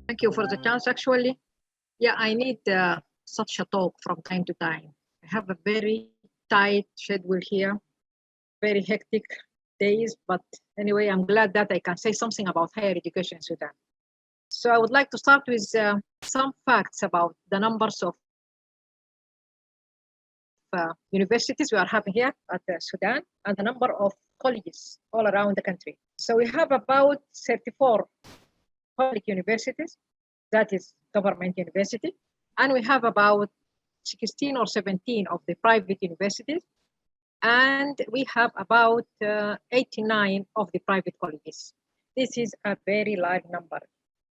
Thank you for the chance. Actually, yeah, I need such a talk from time to time. I have a very tight schedule here, very hectic days, but anyway, I'm glad that I can say something about higher education in Sudan. So I would like to start with some facts about the numbers of universities we are having here at Sudan and the number of colleges all around the country. So we have about 34 public universities, that is government university, and we have about 16 or 17 of the private universities, and we have about 89 of the private colleges. This is a very large number.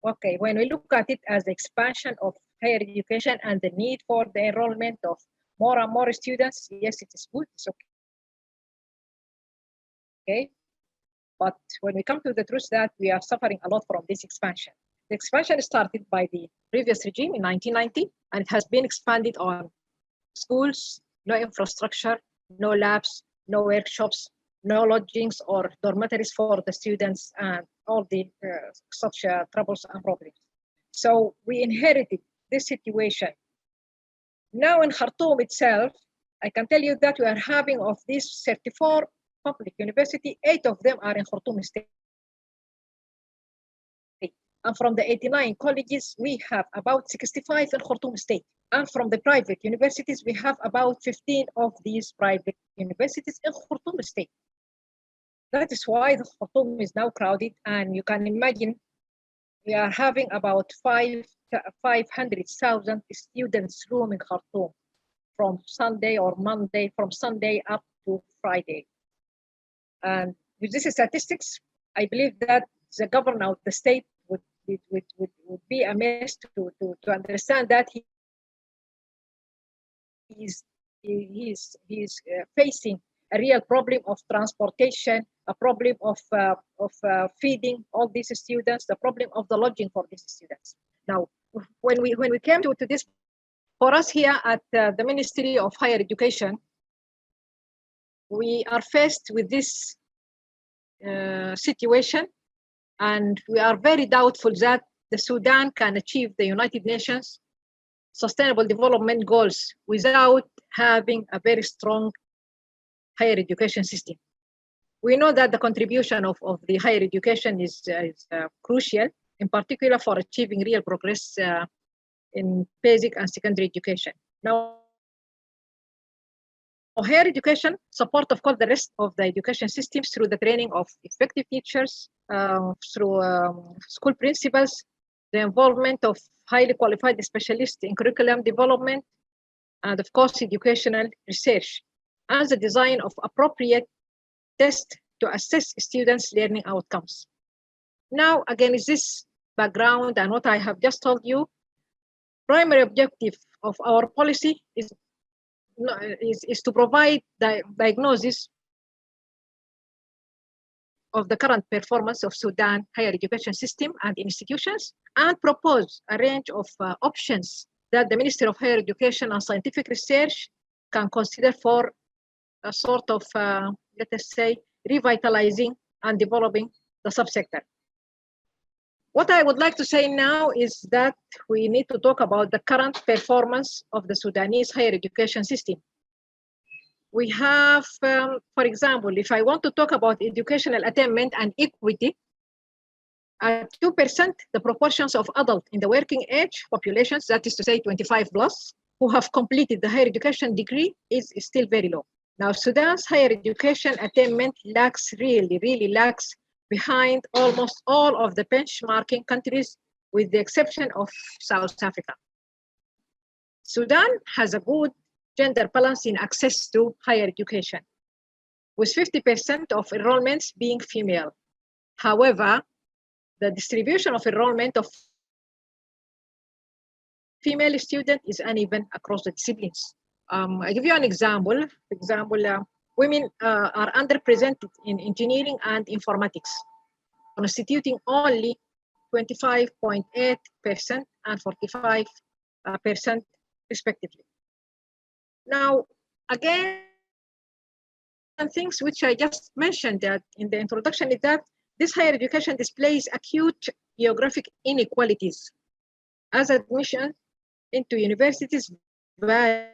Okay, when we look at it as the expansion of higher education and the need for the enrollment of more and more students, yes, it is good, it's okay. But when we come to the truth that we are suffering a lot from this expansion. The expansion started by the previous regime in 1990, and it has been expanded on schools, no infrastructure, no labs, no workshops, no lodgings or dormitories for the students, and all the such troubles and problems. So we inherited this situation. Now in Khartoum itself, I can tell you that we are having of these 34 public university, 8 of them are in Khartoum state. And from the 89 colleges, we have about 65 in Khartoum state. And from the private universities, we have about 15 of these private universities in Khartoum state. That is why the Khartoum is now crowded, and you can imagine we are having about 500,000 students room in Khartoum from Sunday or Monday, from Sunday up to Friday. And with these statistics, I believe that the governor of the state would be amazed to understand that he's facing a real problem of transportation, a problem of feeding all these students, the problem of the lodging for these students. Now, when we came to this, for us here at the Ministry of Higher Education, we are faced with this situation, and we are very doubtful that the Sudan can achieve the United Nations Sustainable Development Goals without having a very strong higher education system. We know that the contribution of the higher education is crucial, in particular for achieving real progress in basic and secondary education. Now, higher education support, of course, the rest of the education systems through the training of effective teachers, through school principals, the involvement of highly qualified specialists in curriculum development, and of course, educational research, and the design of appropriate tests to assess students' learning outcomes. Now, again, is this background and what I have just told you, primary objective of our policy is to provide the diagnosis of the current performance of Sudan higher education system and institutions, and propose a range of options that the Ministry of Higher Education and Scientific Research can consider for a sort of, let us say, revitalizing and developing the subsector. What I would like to say now is that we need to talk about the current performance of the Sudanese higher education system. We have, for example, if I want to talk about educational attainment and equity, at 2%, the proportions of adult in the working age populations, that is to say 25 plus, who have completed the higher education degree is still very low. Now, Sudan's higher education attainment really lacks behind almost all of the benchmarking countries, with the exception of South Africa. Sudan has a good gender balance in access to higher education, with 50% of enrollments being female. However, the distribution of enrollment of female students is uneven across the disciplines. I give you an example. For example, women are underrepresented in engineering and informatics, constituting only 25.8% and 45% respectively. Now, again, things which I just mentioned that in the introduction is that this higher education displays acute geographic inequalities as admission into universities vary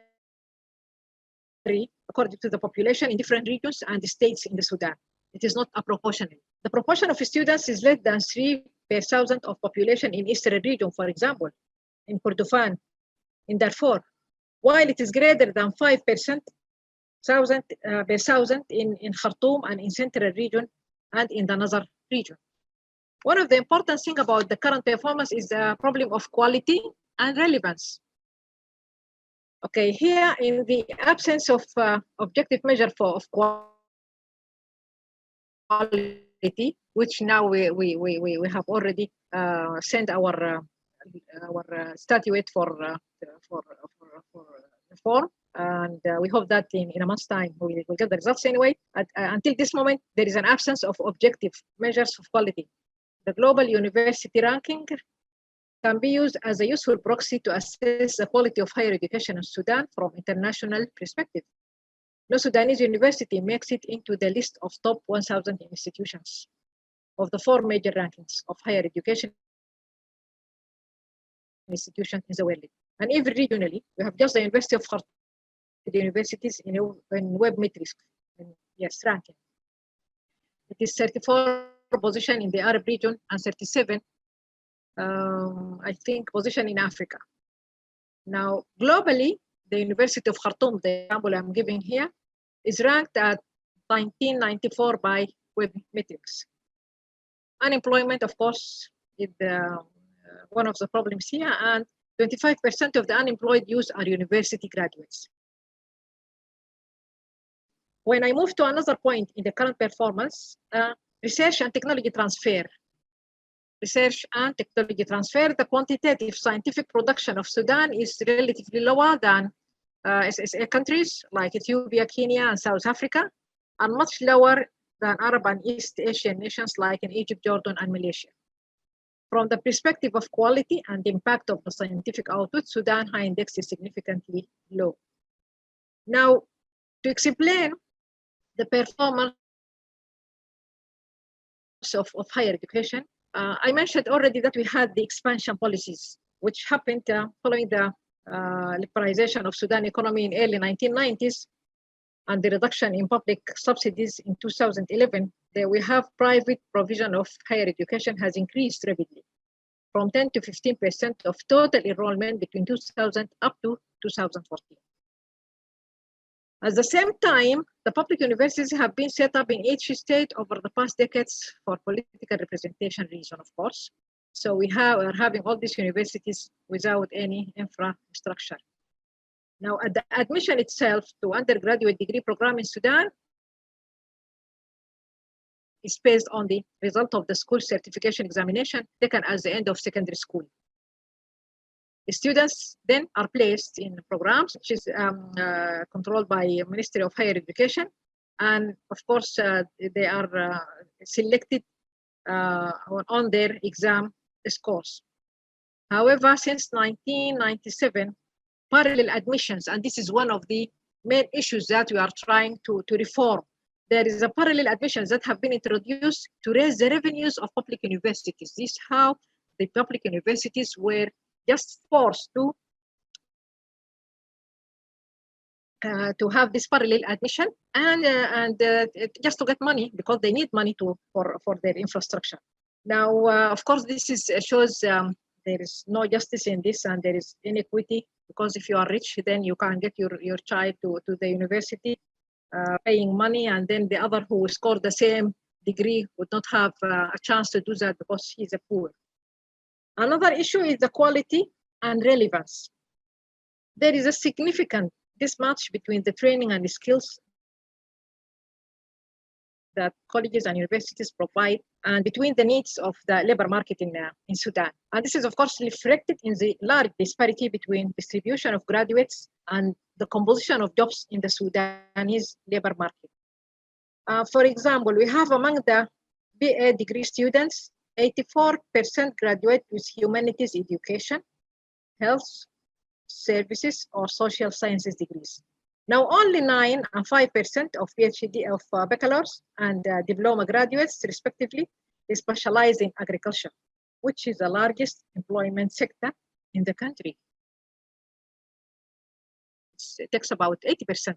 according to the population in different regions and states in the Sudan. It is not a proportional. The proportion of students is less than 3 per thousand of population in Eastern region, for example, in Kordofan, in Darfur, while it is greater than 5% per thousand in Khartoum and in Central region and in the Nazar region. One of the important things about the current performance is the problem of quality and relevance. Okay, here in the absence of objective measure of quality, which now we have already sent our statuette for reform, and we hope that in a month's time we will get the results anyway. Until this moment, there is an absence of objective measures of quality. The global university ranking can be used as a useful proxy to assess the quality of higher education in Sudan from international perspective. No Sudanese university makes it into the list of top 1,000 institutions of the 4 major rankings of higher education institutions in the world. And even regionally, we have just the University of Khartoum, the universities in web metrics, ranking. It is 34 position in the Arab region and 37 I think, position in Africa. Now, globally, the University of Khartoum, the example I'm giving here, is ranked at 1994 by Web Metrics. Unemployment, of course, is one of the problems here, and 25% of the unemployed youth are university graduates. When I move to another point in the current performance, research and technology transfer. Research and technology transfer, the quantitative scientific production of Sudan is relatively lower than SSA countries like Ethiopia, Kenya, and South Africa, and much lower than Arab and East Asian nations like in Egypt, Jordan, and Malaysia. From the perspective of quality and impact of the scientific output, Sudan high index is significantly low. Now, to explain the performance of higher education, I mentioned already that we had the expansion policies, which happened following the liberalization of Sudan economy in early 1990s and the reduction in public subsidies in 2011. There we have private provision of higher education has increased rapidly from 10 to 15% of total enrollment between 2000 up to 2014. At the same time, the public universities have been set up in each state over the past decades for political representation reason, of course. So we are having all these universities without any infrastructure. Now, at the admission itself to undergraduate degree program in Sudan is based on the result of the school certification examination taken at the end of secondary school. The students then are placed in programs which is controlled by Ministry of Higher Education, and of course they are selected on their exam scores. However, since 1997, parallel admissions, and this is one of the main issues that we are trying to reform. There is a parallel admissions that have been introduced to raise the revenues of public universities. This is how the public universities were just forced to have this parallel admission and just to get money because they need money for their infrastructure. Now, of course, this shows there is no justice in this and there is inequity, because if you are rich, then you can get your child to the university paying money, and then the other who scored the same degree would not have a chance to do that because he's a poor. Another issue is the quality and relevance. There is a significant mismatch between the training and the skills that colleges and universities provide and between the needs of the labor market in Sudan. And this is, of course, reflected in the large disparity between distribution of graduates and the composition of jobs in the Sudanese labor market. For example, we have among the BA degree students, 84% graduate with humanities education, health, services, or social sciences degrees. Now, only 9 and 5% of PhD of bachelor's and diploma graduates, respectively, specialize in agriculture, which is the largest employment sector in the country. It takes about 80%.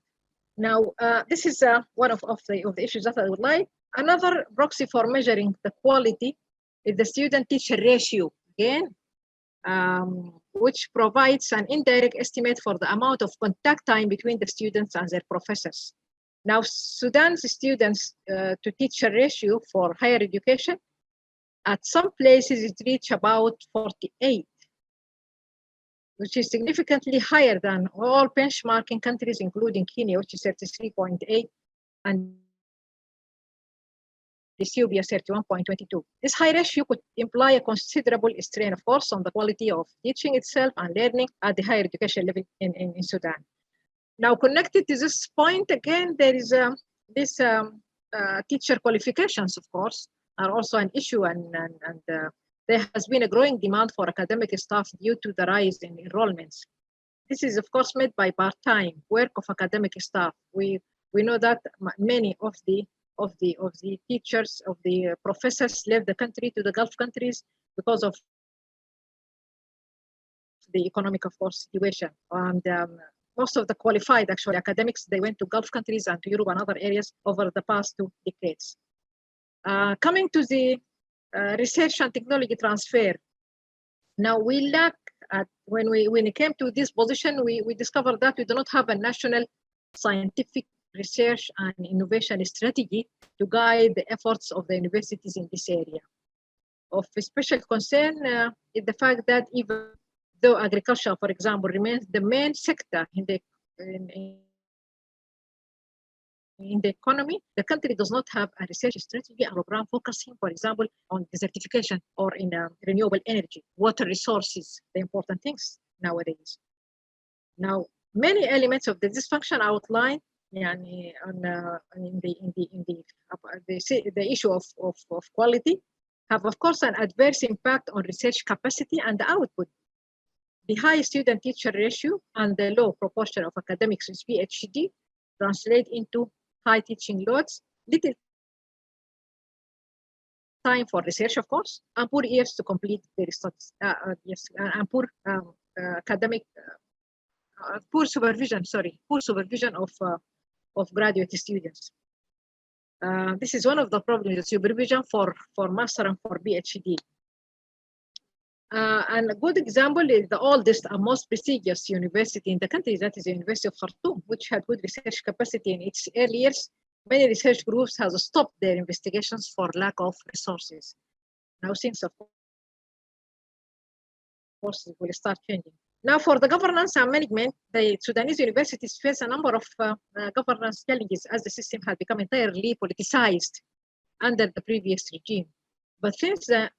Now, this is one of the issues that I would like. Another proxy for measuring the quality is the student-teacher ratio, again, which provides an indirect estimate for the amount of contact time between the students and their professors. Now, Sudan's students to teacher ratio for higher education, at some places it reaches about 48, which is significantly higher than all benchmarking countries, including Kenya, which is 33.8, and Ethiopia 31.22. This high ratio could imply a considerable strain, of course, on the quality of teaching itself and learning at the higher education level in Sudan. Now, connected to this point, again, there is this teacher qualifications, of course, are also an issue, and there has been a growing demand for academic staff due to the rise in enrollments. This is, of course, made by part-time work of academic staff. We know that many of the teachers, of the professors left the country to the Gulf countries because of the economic, of course, situation. And most of the qualified, actually, academics, they went to Gulf countries and to Europe and other areas over the past 2 decades. Coming to the research and technology transfer. Now, we lack, when it came to this position, we discovered that we do not have a national scientific research and innovation strategy to guide the efforts of the universities in this area. Of special concern is the fact that even though agriculture, for example, remains the main sector in the economy, the country does not have a research strategy and program focusing, for example, on desertification or in renewable energy, water resources, the important things nowadays. Now, many elements of the dysfunction outlined in the issue of quality have, of course, an adverse impact on research capacity and output. The high student-teacher ratio and the low proportion of academics with PhD translate into high teaching loads, little time for research, of course, and poor years to complete their studies. And poor academic, poor supervision of graduate students. This is one of the problems, the supervision for master and for PhD. And a good example is the oldest and most prestigious university in the country, that is the University of Khartoum, which had good research capacity in its early years. Many research groups have stopped their investigations for lack of resources. Now things, of course, will start changing. Now, for the governance and management, the Sudanese universities face a number of governance challenges as the system had become entirely politicized under the previous regime. But since the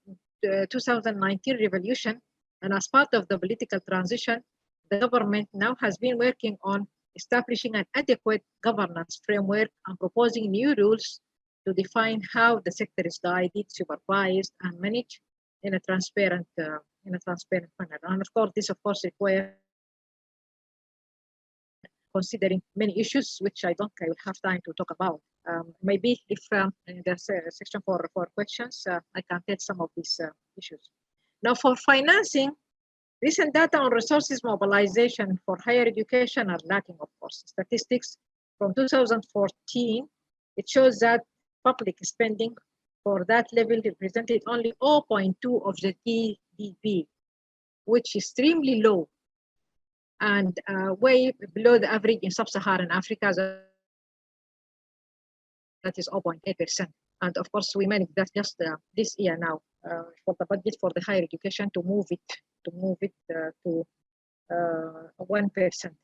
2019 revolution, and as part of the political transition, the government now has been working on establishing an adequate governance framework and proposing new rules to define how the sector is guided, supervised, and managed in a transparent manner. And of course, this requires considering many issues, which I don't will have time to talk about. Maybe if there's a section for questions, I can take some of these issues. Now, for financing, recent data on resources mobilization for higher education are lacking, of course. Statistics from 2014, it shows that public spending for that level represented only 0.2 of the GDP, which is extremely low and way below the average in sub-Saharan Africa, that is 0.8%. And of course, we managed that just this year now for the budget for the higher education to move it to 1%.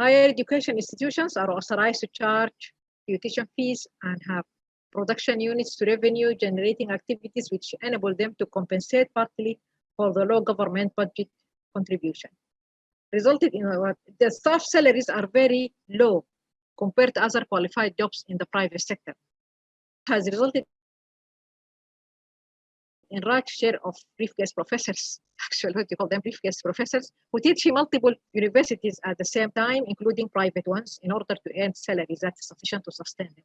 Higher education institutions are authorized to charge tuition fees and have production units to revenue generating activities which enable them to compensate partly for the low government budget contribution. Resulted in the staff salaries are very low compared to other qualified jobs in the private sector. Has resulted in large share of briefcase professors, actually what you call them briefcase professors, who teach in multiple universities at the same time, including private ones, in order to earn salaries that is sufficient to sustain them.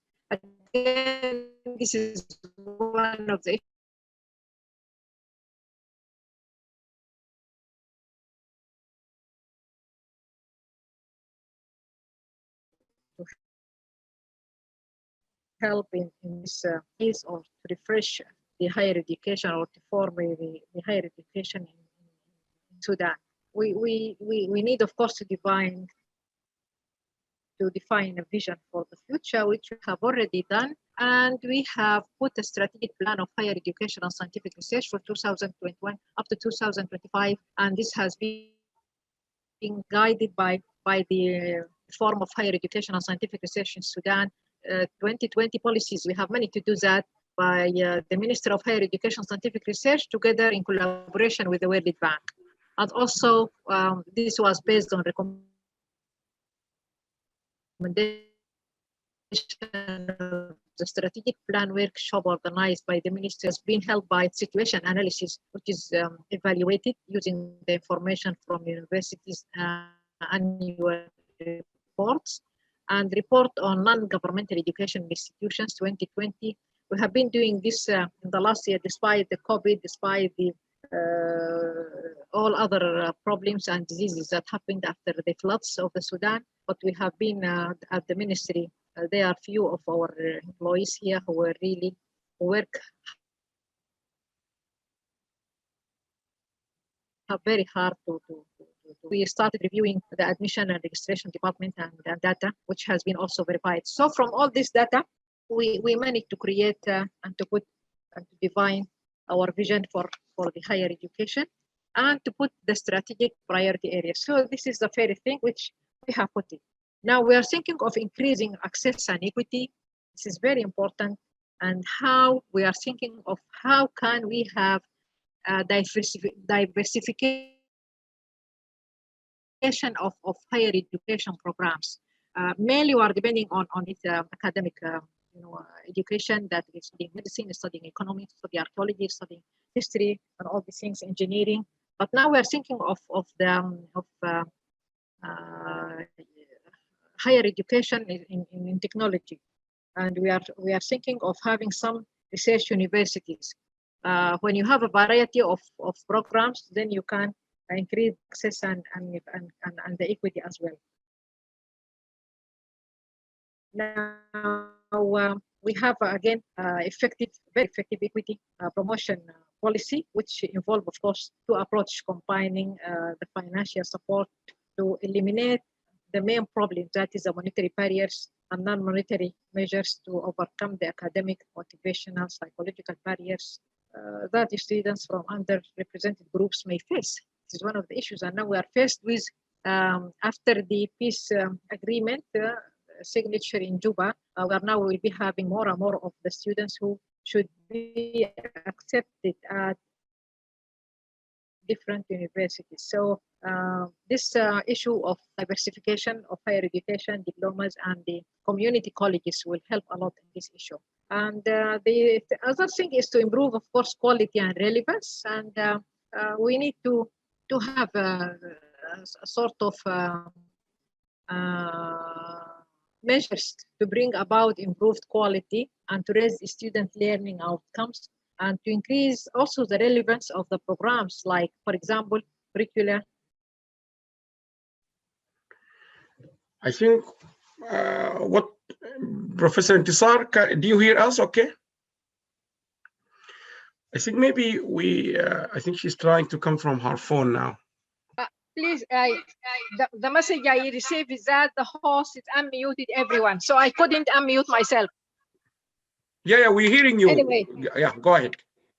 Again, this is one of the help in this case, or to refresh the higher education, or to form the higher education in Sudan. We need, of course, to define a vision for the future, which we have already done. And we have put a strategic plan of higher education and scientific research for 2021 up to 2025. And this has been guided by the reform of higher education and scientific research in Sudan. 2020 policies, we have managed to do that by the Minister of Higher Education and Scientific Research, together in collaboration with the World Bank. And also, this was based on recommendation of the strategic plan workshop organized by the ministry, has been held by situation analysis, which is evaluated using the information from universities' annual reports, and report on non-governmental education institutions 2020. We have been doing this in the last year, despite the COVID, despite the all other problems and diseases that happened after the floods of the Sudan. But we have been at the ministry. There are few of our employees here who were really work very hard to we started reviewing the admission and registration department and data, which has been also verified. So from all this data, we managed to create and to put and to define our vision for the higher education, and to put the strategic priority areas. So this is the very thing which we have put in. Now we are thinking of increasing access and equity. This is very important. And how we are thinking of how can we have diversification of higher education programs. Mainly we are depending on its academic education, that is studying medicine, studying economics, studying archaeology, studying history, and all these things, engineering. But now we are thinking of higher education in technology, and we are thinking of having some research universities. When you have a variety of programs, then you can increase access and the equity as well. Now we have again very effective equity promotion policy, which involve, of course, to approach combining the financial support to eliminate the main problem, that is the monetary barriers and non-monetary measures to overcome the academic, motivational, psychological barriers that students from underrepresented groups may face. This is one of the issues, and now we are faced with, after the peace agreement signature in Juba, we will be having more and more of the students who should be accepted at different universities. So this issue of diversification of higher education, diplomas, and the community colleges will help a lot in this issue. And the other thing is to improve, of course, quality and relevance. And we need to have a sort of measures to bring about improved quality and to raise student learning outcomes, and to increase also the relevance of the programs, like, for example, curricula. I think what Professor Intisar, do you hear us okay? I think maybe I think she's trying to come from her phone now. Please, the message I received is that the host is unmuted everyone, so I couldn't unmute myself. Yeah, we're hearing you. Anyway. Yeah, go ahead.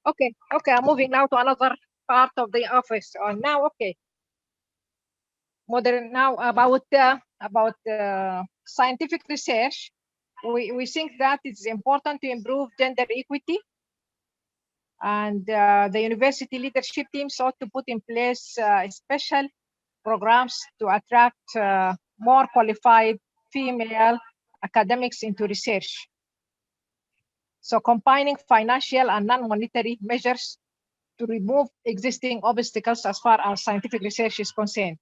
Okay, I'm moving now to another part of the office. Now, okay. Now about scientific research, we think that it's important to improve gender equity, and the university leadership teams ought to put in place special programs to attract more qualified female academics into research. So combining financial and non-monetary measures to remove existing obstacles as far as scientific research is concerned.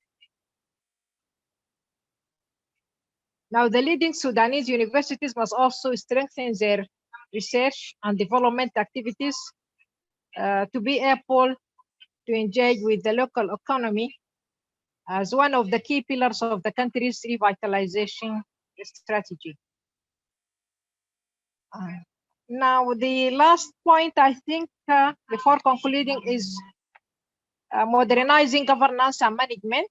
Now, the leading Sudanese universities must also strengthen their research and development activities to be able to engage with the local economy as one of the key pillars of the country's revitalization strategy. Now, the last point, I think, before concluding is modernizing governance and management.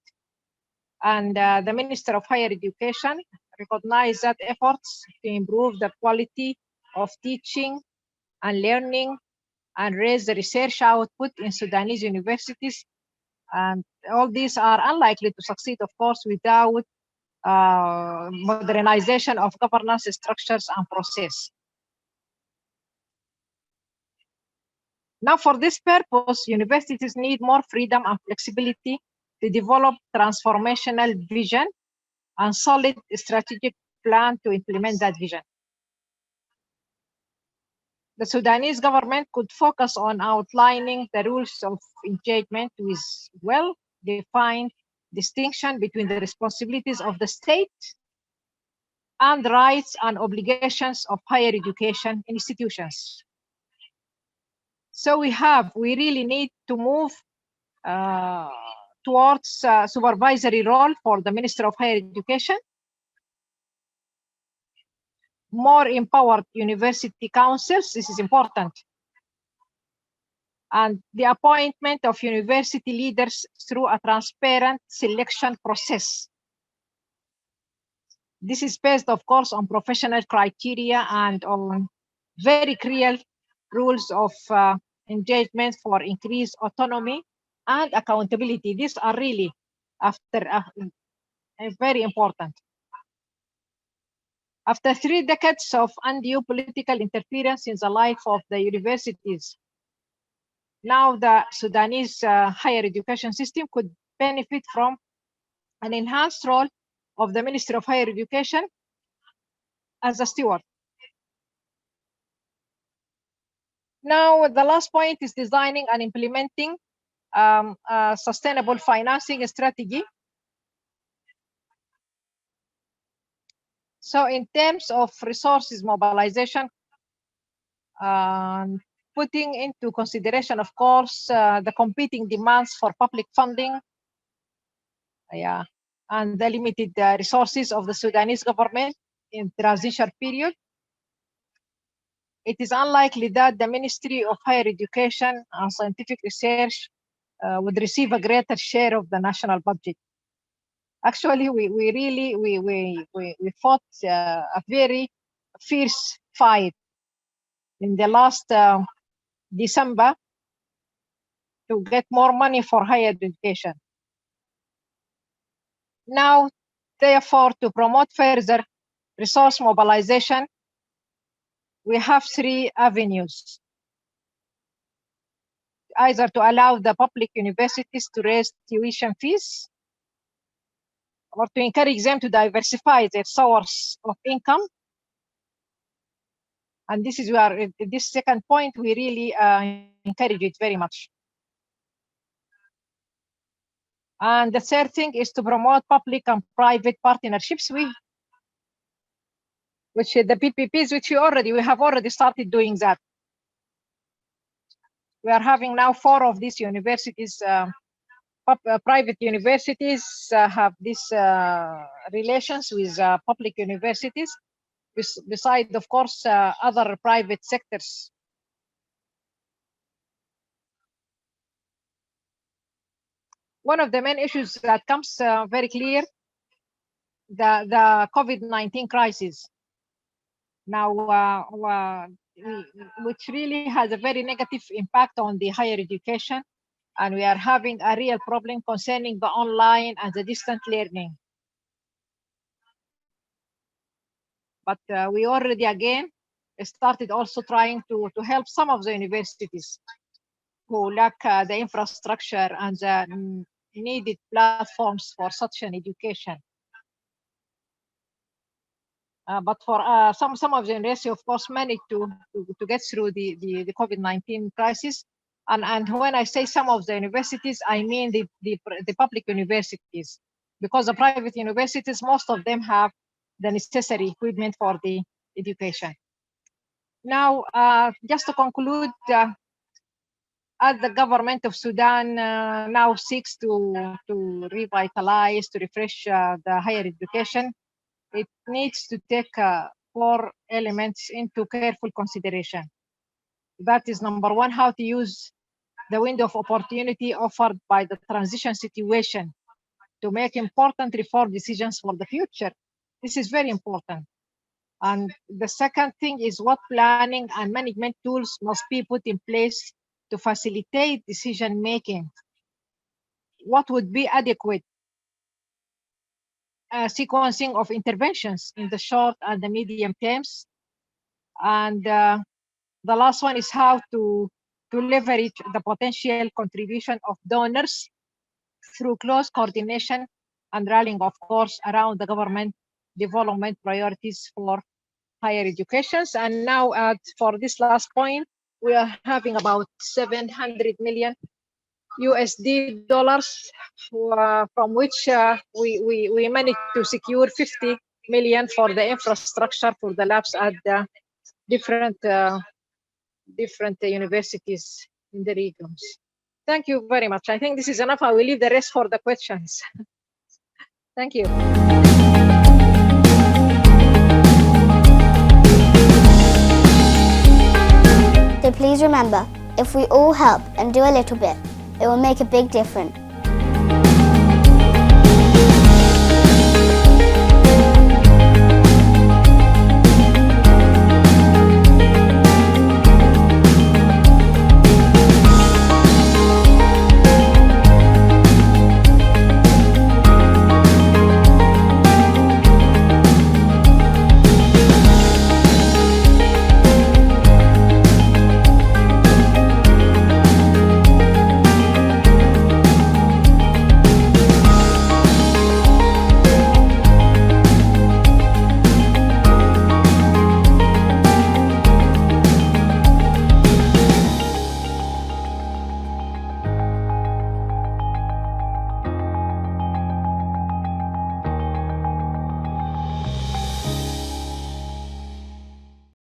And the Minister of Higher Education recognized that efforts to improve the quality of teaching and learning and raise the research output in Sudanese universities. And all these are unlikely to succeed, of course, without modernization of governance structures and process. Now, for this purpose, universities need more freedom and flexibility to develop transformational vision and solid strategic plan to implement that vision. The Sudanese government could focus on outlining the rules of engagement with well-defined distinction between the responsibilities of the state and the rights and obligations of higher education institutions. So we really need to move towards supervisory role for the Minister of Higher Education, more empowered university councils, this is important, and the appointment of university leaders through a transparent selection process. This is based, of course, on professional criteria and on very clear rules of engagement for increased autonomy and accountability. These are really very important. After 3 decades of undue political interference in the life of the universities, now the Sudanese higher education system could benefit from an enhanced role of the Ministry of Higher Education as a steward. Now, the last point is designing and implementing a sustainable financing strategy. So in terms of resources mobilization, putting into consideration, of course, the competing demands for public funding, and the limited resources of the Sudanese government in transition period, it is unlikely that the Ministry of Higher Education and Scientific Research would receive a greater share of the national budget. Actually, we fought a very fierce fight in the last December to get more money for higher education. Now, therefore, to promote further resource mobilization, we have 3 avenues. Either to allow the public universities to raise tuition fees, or to encourage them to diversify their source of income. And this is where, this second point, we really encourage it very much. And the third thing is to promote public and private partnerships which the PPPs, which we have already started doing that. We are having now 4 of these universities, private universities have these relations with public universities, besides, of course, other private sectors. One of the main issues that comes very clear, the COVID-19 crisis. Now, which really has a very negative impact on the higher education, and we are having a real problem concerning the online and the distant learning. But we already again started also trying to help some of the universities who lack the infrastructure and the needed platforms for such an education. But for some of the universities, of course, managed to get through the COVID-19 crisis. And when I say some of the universities, I mean the public universities, because the private universities, most of them have the necessary equipment for the education. Now, just to conclude, as the government of Sudan now seeks to revitalize, to refresh the higher education, it needs to take 4 elements into careful consideration. That is number one, how to use the window of opportunity offered by the transition situation to make important reform decisions for the future. This is very important. And the second thing is what planning and management tools must be put in place to facilitate decision making. What would be adequate sequencing of interventions in the short and the medium terms. And the last one is how to leverage the potential contribution of donors through close coordination and rallying, of course, around the government development priorities for higher education. And now for this last point, we are having about 700 million USD dollars, from which we managed to secure 50 million for the infrastructure for the labs at the different universities in the regions. Thank you very much. I think this is enough. I will leave the rest for the questions. Thank you. So please remember, if we all help and do a little bit, it will make a big difference.